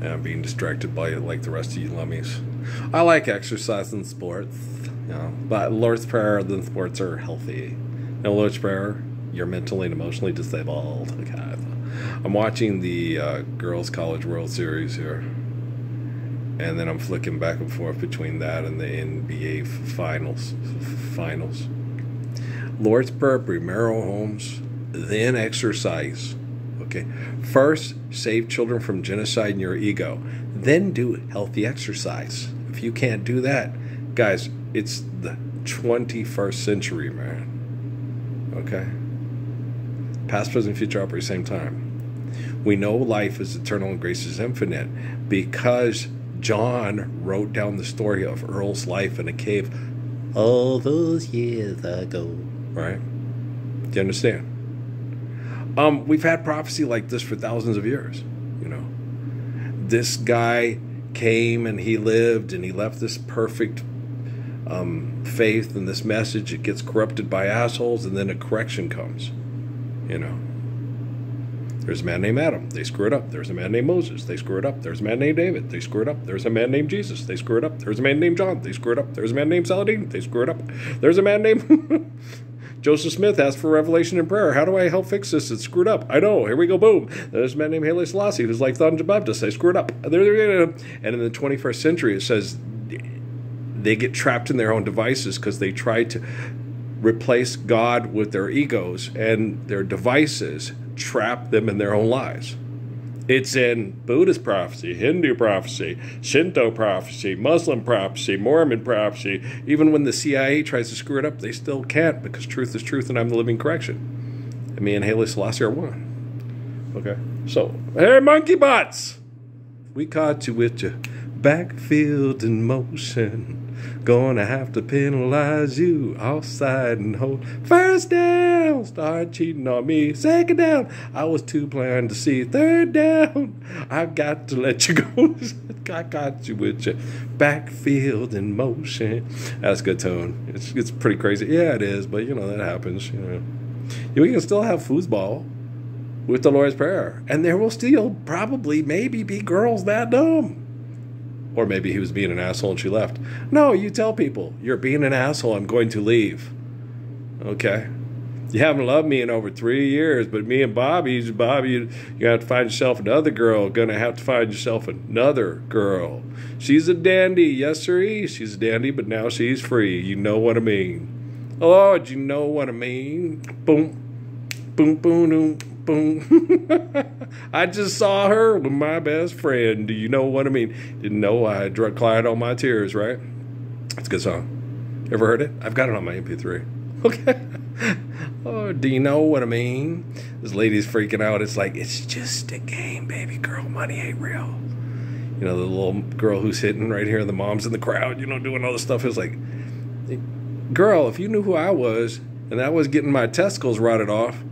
And I'm being distracted by it like the rest of you lummies. I like exercise and sports, you know, but Lord's Prayer and sports are healthy. No Lord's Prayer, you're mentally and emotionally disabled. Okay. I'm watching the Girls College World Series here. And then I'm flicking back and forth between that and the NBA finals. Lord's Prayer, primero homes, then exercise. Okay. First, save children from genocide in your ego. Then do healthy exercise. If you can't do that, guys, it's the 21st century, man. Okay? Past, present, future operate at the same time. We know life is eternal and grace is infinite because John wrote down the story of Earl's life in a cave all those years ago. Right? Do you understand? We've had prophecy like this for thousands of years. You know, this guy came and he lived and he left this perfect faith and this message. It gets corrupted by assholes, and then a correction comes. You know, there's a man named Adam. They screw it up. There's a man named Moses. They screw it up. There's a man named David. They screw it up. There's a man named Jesus. They screw it up. There's a man named John. They screw it up. There's a man named Saladin. They screw it up. There's a man named Joseph Smith asked for revelation in prayer. How do I help fix this? It's screwed up. I know. Here we go. Boom. There's a man named Haile Selassie who's like John the Baptist. They screwed up. And in the 21st century, it says they get trapped in their own devices because they try to replace God with their egos, and their devices trap them in their own lies. It's in Buddhist prophecy, Hindu prophecy, Shinto prophecy, Muslim prophecy, Mormon prophecy. Even when the CIA tries to screw it up, they still can't, because truth is truth and I'm the living correction. And me and Haile Selassie are one. Okay? So, hey, monkey butts! We caught you with your backfield in motion. Gonna have to penalize you offside and hold. First down, start cheating on me. Second down, I was too blind to see. Third down, I got to let you go. I got you with your backfield in motion. That's a good tone. It's pretty crazy. Yeah, it is, but you know, that happens. You know, we can still have foosball with the Lord's Prayer, and there will still probably maybe be girls that dumb. Or maybe he was being an asshole and she left. No, you tell people, you're being an asshole, I'm going to leave. Okay? You haven't loved me in over 3 years, but me and Bobby, you have to find yourself another girl. Gonna have to find yourself another girl. She's a dandy, yes sirree. She's a dandy, but now she's free. You know what I mean. Oh, do you know what I mean? Boom, boom, boom, boom. Boom. I just saw her with my best friend. Do you know what I mean? Didn't know I had drug Clyde on my tears, right? That's a good song. Ever heard it? I've got it on my MP3. Okay. Oh, do you know what I mean? This lady's freaking out. It's like, it's just a game, baby girl. Money ain't real. You know, the little girl who's hitting right here, the mom's in the crowd, you know, doing all this stuff. It's like, girl, if you knew who I was and I was getting my testicles rotted off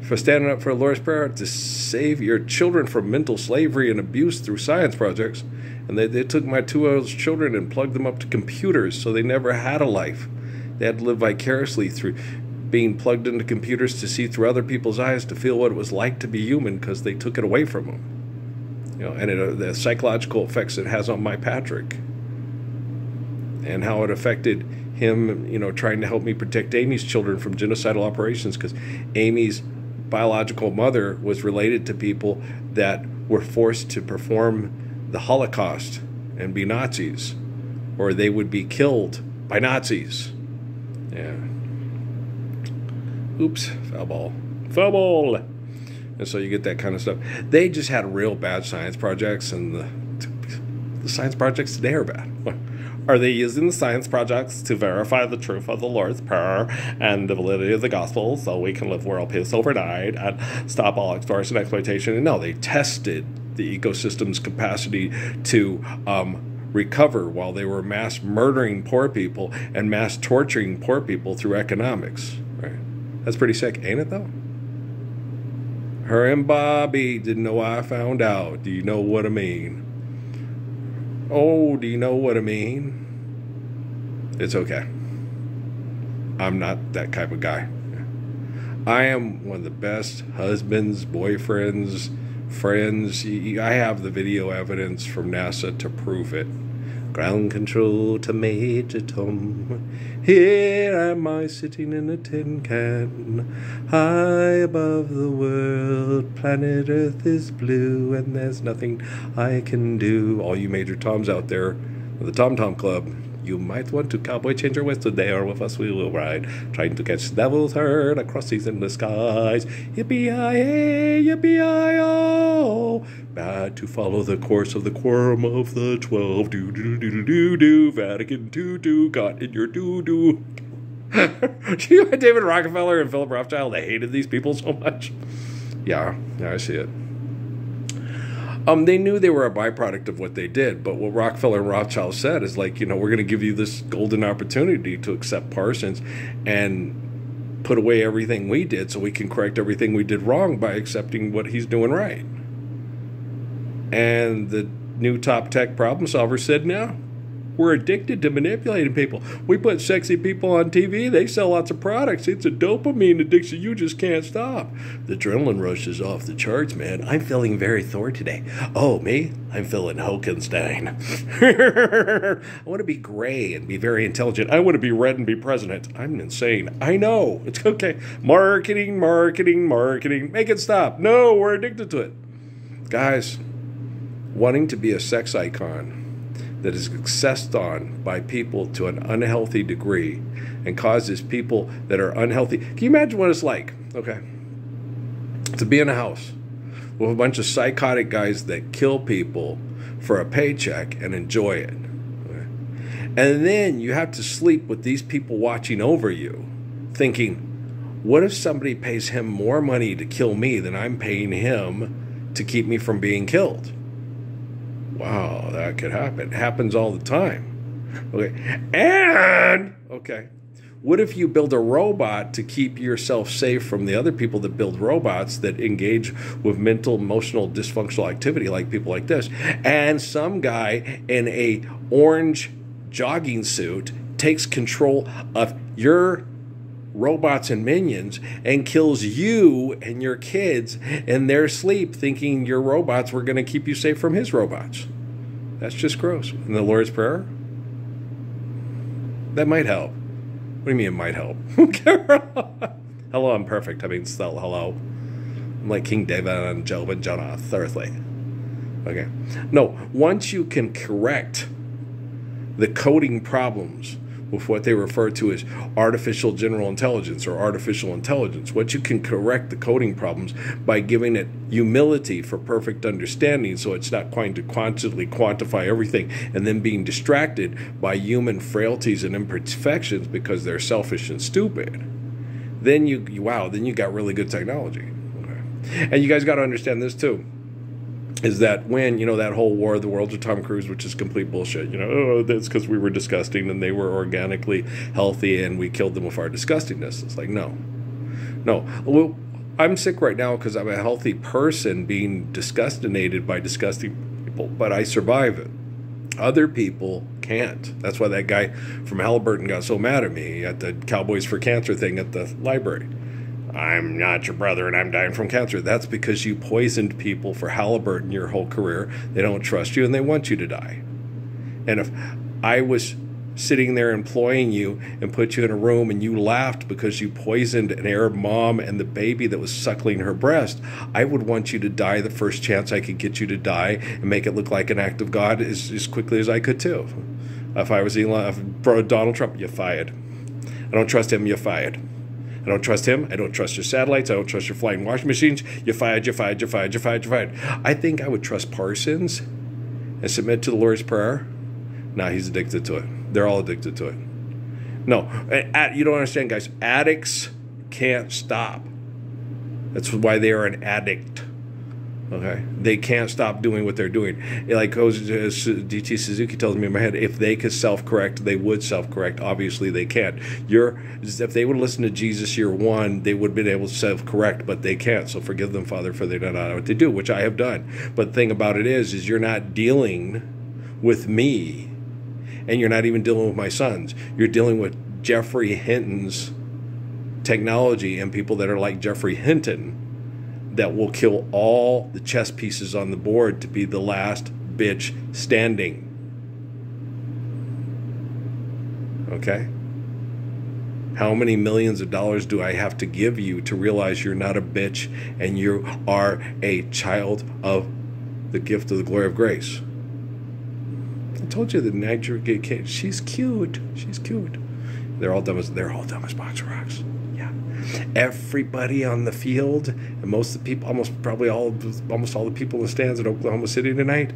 for standing up for the Lord's Prayer to save your children from mental slavery and abuse through science projects, and they took my 2 of those children and plugged them up to computers so they never had a life. They had to live vicariously through being plugged into computers to see through other people's eyes to feel what it was like to be human, because they took it away from them. You know, and the psychological effects it has on my Patrick, and how it affected him, you know, trying to help me protect Amy's children from genocidal operations, because Amy's biological mother was related to people that were forced to perform the Holocaust and be Nazis, or they would be killed by Nazis. Yeah. Oops, foul ball. Foul ball! And so you get that kind of stuff. They just had real bad science projects, and the science projects today are bad. Are they using the science projects to verify the truth of the Lord's Prayer and the validity of the gospel so we can live world peace overnight and stop all extortion and exploitation? And no, they tested the ecosystem's capacity to recover while they were mass murdering poor people and mass torturing poor people through economics. Right? That's pretty sick, ain't it, though? Her and Bobby didn't know I found out. Do you know what I mean? Oh, do you know what I mean? It's okay. I'm not that type of guy. I am one of the best husbands, boyfriends, Friends, I have the video evidence from NASA to prove it. Ground control to Major Tom. Here am I sitting in a tin can, high above the world. Planet Earth is blue, and there's nothing I can do. All you Major Toms out there, the Tom Tom Club, you might want to cowboy change your ways today, or with us we will ride, trying to catch the devil's herd across these endless skies. Yippee-yi-hey, yippee-yi-oh. Bad to follow the course of the quorum of the 12. Do-do-do-do-do-do. Vatican II, got in your doo-doo. You had David Rockefeller and Philip Rothschild. They hated these people so much. Yeah, I see it. They knew they were a byproduct of what they did, but what Rockefeller and Rothschild said is like, we're going to give you this golden opportunity to accept Parsons and put away everything we did so we can correct everything we did wrong by accepting what he's doing right. And the new top tech problem solver said, no, we're addicted to manipulating people. We put sexy people on TV. They sell lots of products. It's a dopamine addiction. You just can't stop. The adrenaline rush is off the charts, man. I'm feeling very Thor today. Oh, me? I'm feeling Hokenstein. I want to be gray and be very intelligent. I want to be red and be president. I'm insane. I know. It's okay. Marketing. Make it stop. No, we're addicted to it. Guys, wanting to be a sex icon that is accessed on by people to an unhealthy degree and causes people that are unhealthy. Can you imagine what it's like, okay, to be in a house with a bunch of psychotic guys that kill people for a paycheck and enjoy it? Okay? And then you have to sleep with these people watching over you, thinking, what if somebody pays him more money to kill me than I'm paying him to keep me from being killed? Wow, that could happen. It happens all the time. Okay. And, okay, what if you build a robot to keep yourself safe from the other people that build robots that engage with mental, emotional, dysfunctional activity like people like this, and some guy in a orange jogging suit takes control of your robots and minions and kills you and your kids in their sleep, thinking your robots were going to keep you safe from his robots? That's just gross. In the Lord's Prayer, that might help. What do you mean it might help? Hello, I'm perfect. I mean, still hello. I'm like King David and Job and Jonah, thirdly. Okay. No, once you can correct the coding problems with what they refer to as artificial general intelligence or artificial intelligence. What you can correct the coding problems by giving it humility for perfect understanding, so it's not going to constantly quantify everything and then being distracted by human frailties and imperfections because they're selfish and stupid. Then you got really good technology. Okay. And you guys got to understand this too. Is that when, that whole War of the Worlds with Tom Cruise, which is complete bullshit, that's because we were disgusting and they were organically healthy and we killed them with our disgustingness. It's like, no. Well, I'm sick right now because I'm a healthy person being disgustinated by disgusting people, but I survive it. Other people can't. That's why that guy from Halliburton got so mad at me at the Cowboys for Cancer thing at the library. I'm not your brother and I'm dying from cancer. That's because you poisoned people for Halliburton your whole career. They don't trust you and they want you to die. And if I was sitting there employing you and put you in a room and you laughed because you poisoned an Arab mom and the baby that was suckling her breast, I would want you to die the first chance I could get you to die and make it look like an act of God as quickly as I could too. If I was Donald Trump, you're fired. I don't trust him, you're fired. I don't trust him. I don't trust your satellites. I don't trust your flying washing machines. You're fired. I think I would trust Parsons and submit to the Lord's Prayer. Nah, he's addicted to it. They're all addicted to it. No, you don't understand, guys. Addicts can't stop. That's why they are an addict. Okay, they can't stop doing what they're doing. Like D.T. Suzuki tells me in my head, if they could self-correct, they would self-correct. Obviously, they can't. If they would listen to Jesus year one, they would have been able to self-correct, but they can't. So forgive them, Father, for they don't know what they do, which I have done. But the thing about it is you're not dealing with me, and you're not even dealing with my sons. You're dealing with Jeffrey Hinton's technology and people that are like Jeffrey Hinton that will kill all the chess pieces on the board to be the last bitch standing. Okay? How many millions of dollars do I have to give you to realize you're not a bitch and you are a child of the gift of the glory of grace? I told you the Nigerian kid, she's cute. She's cute. They're all dumb as box rocks. Yeah. Everybody on the field and most of the people, almost all the people in the stands at Oklahoma City tonight,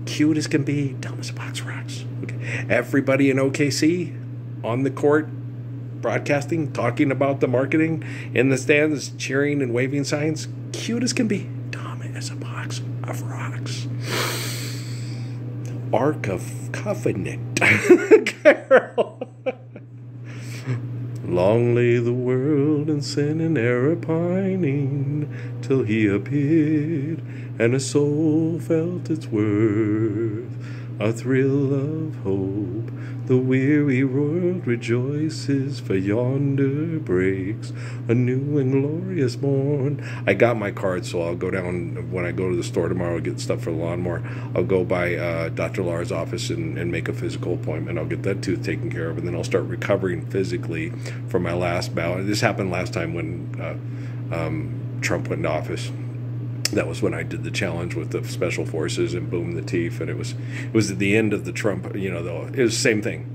cute as can be, dumb as box rocks. Okay. Everybody in OKC on the court, broadcasting, talking about the marketing, in the stands, cheering and waving signs, cute as can be, dumb as a box of rocks. Ark of Covenant. Carol. Long lay the world in sin and error pining, till he appeared, and a soul felt its worth. A thrill of hope, the weary world rejoices, for yonder breaks a new and glorious morn. I got my card, so I'll go down, when I go to the store tomorrow, get stuff for the lawnmower. I'll go by Dr. Laura's office and make a physical appointment. I'll get that tooth taken care of, and then I'll start recovering physically from my last bout. This happened last time when Trump went into office. That was when I did the challenge with the special forces and boom, the teeth, and it was at the end of the Trump, though it was the same thing.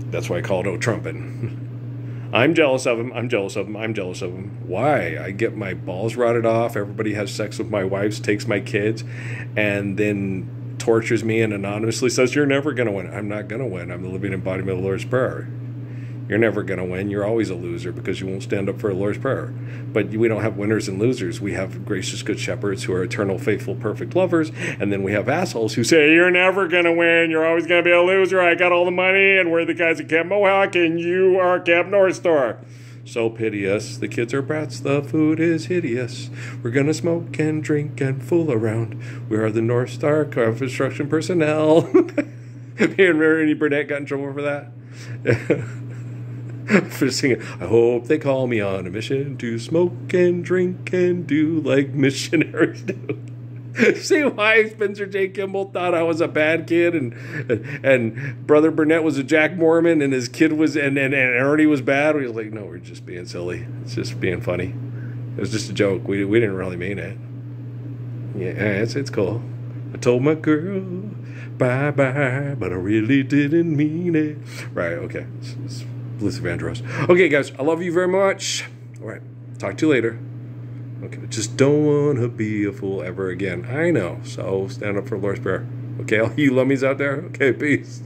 That's why I call it Trumpin'. I'm jealous of him. I'm jealous of him. I'm jealous of him. Why? I get my balls rotted off. Everybody has sex with my wives, takes my kids, and then tortures me and anonymously says, "You're never going to win." I'm not going to win. I'm the living embodiment of the Lord's Prayer. You're never going to win. You're always a loser because you won't stand up for the Lord's Prayer. But we don't have winners and losers. We have gracious good shepherds who are eternal, faithful, perfect lovers. And then we have assholes who say, "You're never going to win. You're always going to be a loser. I got all the money, and we're the guys at Camp Mohawk, and you are Camp North Star." So piteous. The kids are brats. The food is hideous. We're going to smoke and drink and fool around. We are the North Star construction personnel. Me and Mary Burnett got in trouble for that. For singing, "I hope they call me on a mission to smoke and drink and do like missionaries do." See why Spencer J. Kimball thought I was a bad kid and Brother Burnett was a Jack Mormon and his kid was and Ernie was bad? We was like, no, we're just being silly. It's just being funny. It was just a joke. We didn't really mean it. Yeah, it's cool. I told my girl bye-bye, but I really didn't mean it. Right, okay. It's Luther Vandross. Okay, guys, I love you very much. All right, talk to you later. Okay, just don't want to be a fool ever again. I know, so stand up for Lord's Prayer. Okay, all you lummies out there? Okay, peace.